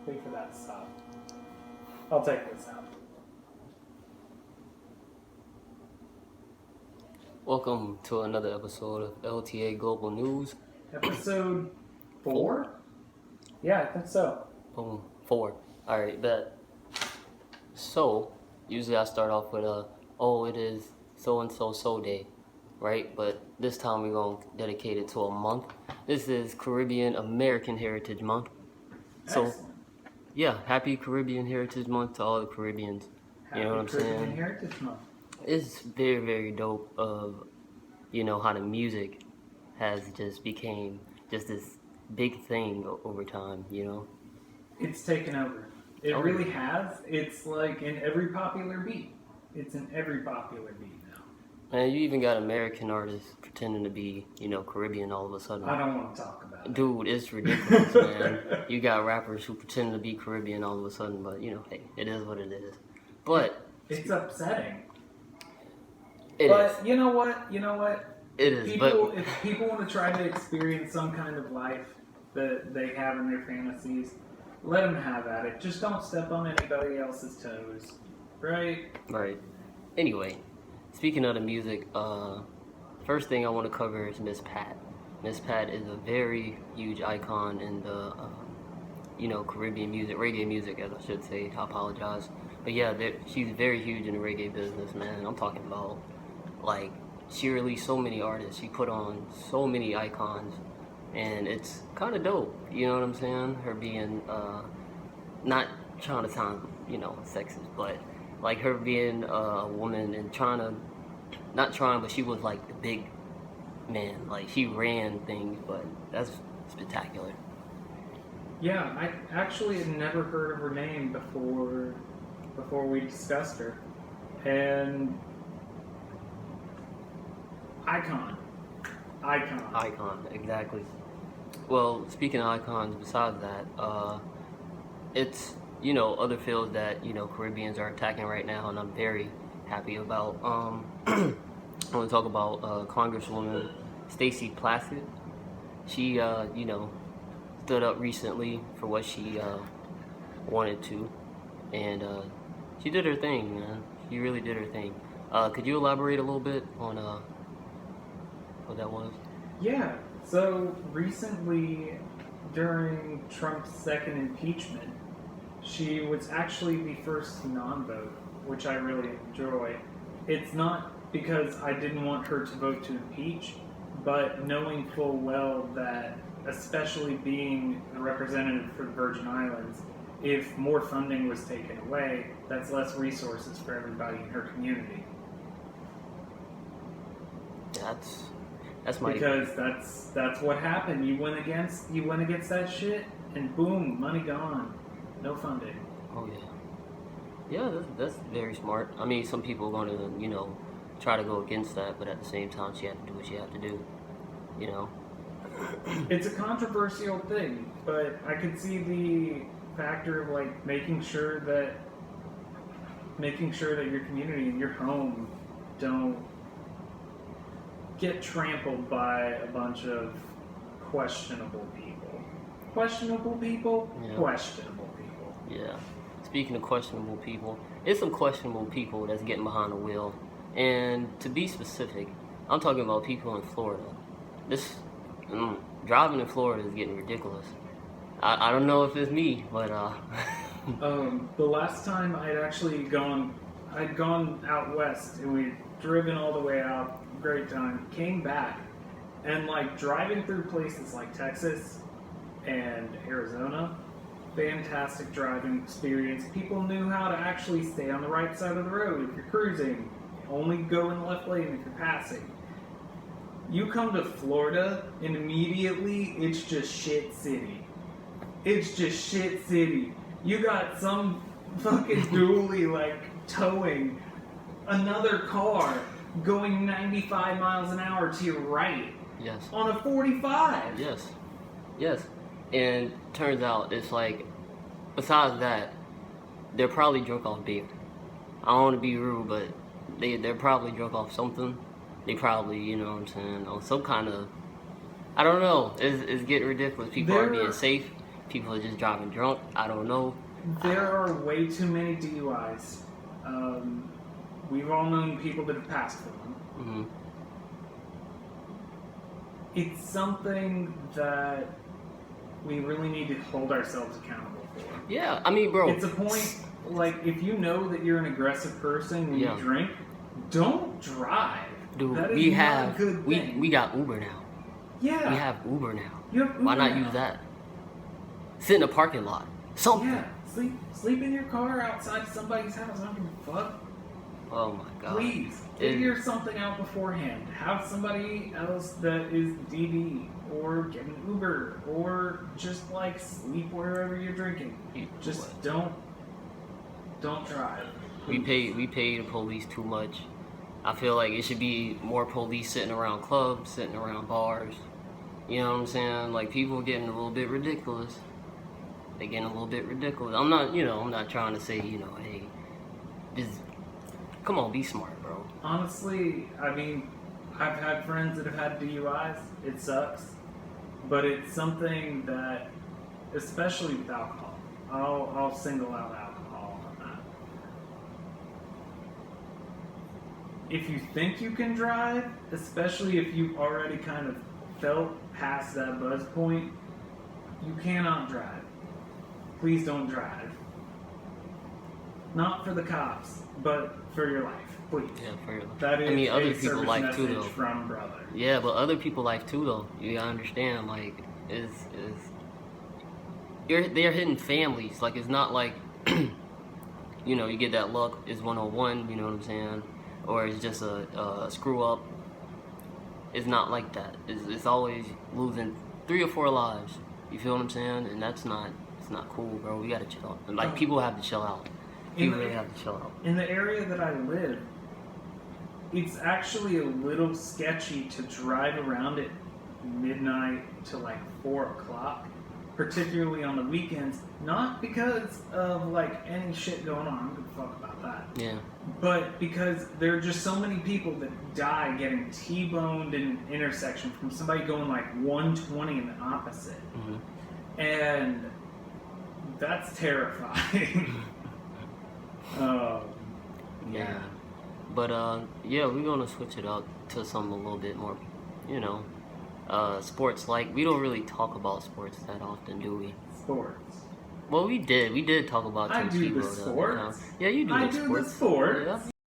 Wait for that to stop. I'll take this out. Welcome to another episode of LTA Global News. Episode 4? Yeah, I think so. Boom, 4. Alright, bet. So, usually I start off with it is so-and-so day, right? But this time we're going to dedicate it to a month. This is Caribbean American Heritage Month. So, Excellent. yeah, happy Caribbean Heritage Month to all the Caribbeans. Happy You know what I'm Caribbean saying? Heritage Month. It's very, very dope of, how the music has just became just this big thing over time, It's taken over. It really has. It's like in every popular beat. It's in every popular beat now. And you even got American artists pretending to be, Caribbean all of a sudden. I don't want to talk about it. Dude, it's ridiculous, man. You got rappers who pretend to be Caribbean all of a sudden, but, hey, it is what it is. But it's upsetting. It but is. You know what? It is. If people want to try to experience some kind of life that they have in their fantasies, let them have at it. Just don't step on anybody else's toes, right? Right. Anyway, speaking of the music, first thing I want to cover is Miss Pat. Miss Pat is a very huge icon in the, Caribbean music, reggae music, as I should say. I apologize. But yeah, she's very huge in the reggae business, man. I'm talking about, she released so many artists. She put on so many icons. And it's kind of dope, you know what I'm saying? Her being, not trying to sound, sexist, but her being a woman and but she was the big man. She ran things, but that's spectacular. Yeah, I actually had never heard of her name before we discussed her. And Icon, exactly. Well, speaking of icons, besides that, it's, other fields that, Caribbeans are attacking right now, and I'm very happy about. I want to talk about Congresswoman Stacy Plaskett. She, stood up recently for what she wanted to, and she did her thing, man. She really did her thing. Could you elaborate a little bit on what that was? Yeah. So recently, during Trump's second impeachment, she was actually the first non-vote, which I really enjoy. It's not because I didn't want her to vote to impeach, but knowing full well that, especially being a representative for the Virgin Islands, if more funding was taken away, that's less resources for everybody in her community. That's my because that's what happened. You went against that shit, and boom, money gone, no funding. Oh yeah, that's very smart. I mean, some people are going to try to go against that, but at the same time, she had to do what she had to do. It's a controversial thing, but I could see the factor of making sure that your community and your home don't get trampled by a bunch of questionable people. Questionable people? Yeah. Questionable people. Yeah. Speaking of questionable people, it's some questionable people that's getting behind the wheel. And to be specific, I'm talking about people in Florida. Driving in Florida is getting ridiculous. I don't know if it's me, but the last time I'd gone out west and we'd driven all the way out. Great time. Came back, and driving through places like Texas and Arizona, fantastic driving experience. People knew how to actually stay on the right side of the road if you're cruising. Only go in the left lane if you're passing. You come to Florida, and immediately it's just shit city. It's just shit city. You got some fucking dually towing another car going 95 miles an hour to your right. Yes. On a 45. Yes. And turns out it's besides that, they're probably drunk off beer. I don't want to be rude, but they're probably drunk off something. They probably, on some kind of, I don't know. It's getting ridiculous. People aren't being safe. people are just driving drunk. I don't know. There are way too many DUIs. We've all known people that have passed for them. Mm-hmm. It's something that we really need to hold ourselves accountable for. Yeah, I mean, bro. It's a point, like, if you know that you're an aggressive person when you drink, don't drive. Dude, that is we not have, a good thing. we got Uber now. Yeah. We have Uber now. You have Uber Why not now. use that? Sit in a parking lot. Something. Yeah, sleep in your car outside somebody's house. I don't give a fuck. Oh my god. Please, figure something out beforehand. Have somebody else that is DD, or get an Uber, or just like sleep wherever you're drinking. Just don't drive. We pay the police too much. I feel like it should be more police sitting around clubs, sitting around bars. You know what I'm saying? Like, people getting a little bit ridiculous. They getting a little bit ridiculous. I'm not trying to say, hey, just come on, be smart, bro. Honestly, I mean, I've had friends that have had DUIs. It sucks. But it's something that, especially with alcohol, I'll single out alcohol on that. If you think you can drive, especially if you've already kind of felt past that buzz point, you cannot drive. Please don't drive. Not for the cops, but for your life, please. Yeah, for your life. That is other a people service life too, message though. from brother. Yeah, but other people life too, though. You gotta understand, like, they're hitting families. Like, it's not like, you get that luck is 101. You know what I'm saying? Or it's just a screw up. It's not like that. It's always losing 3 or 4 lives. You feel what I'm saying? And it's not cool, bro. We gotta chill. And, like, people have to chill out. People really have to chill out. In the area that I live, it's actually a little sketchy to drive around at midnight to like 4 o'clock, particularly on the weekends. Not because of like any shit going on. I don't give a fuck about that. Yeah. But because there are just so many people that die getting T-boned in an intersection from somebody going like 120 in the opposite. Mm-hmm. And that's terrifying. Yeah. But yeah, we're gonna switch it up to something a little bit more, sports. Like, we don't really talk about sports that often, do we? Sports. Well, we did talk about I do the Tebow, sports. Yeah, you do I the do sports. the sports. Yeah,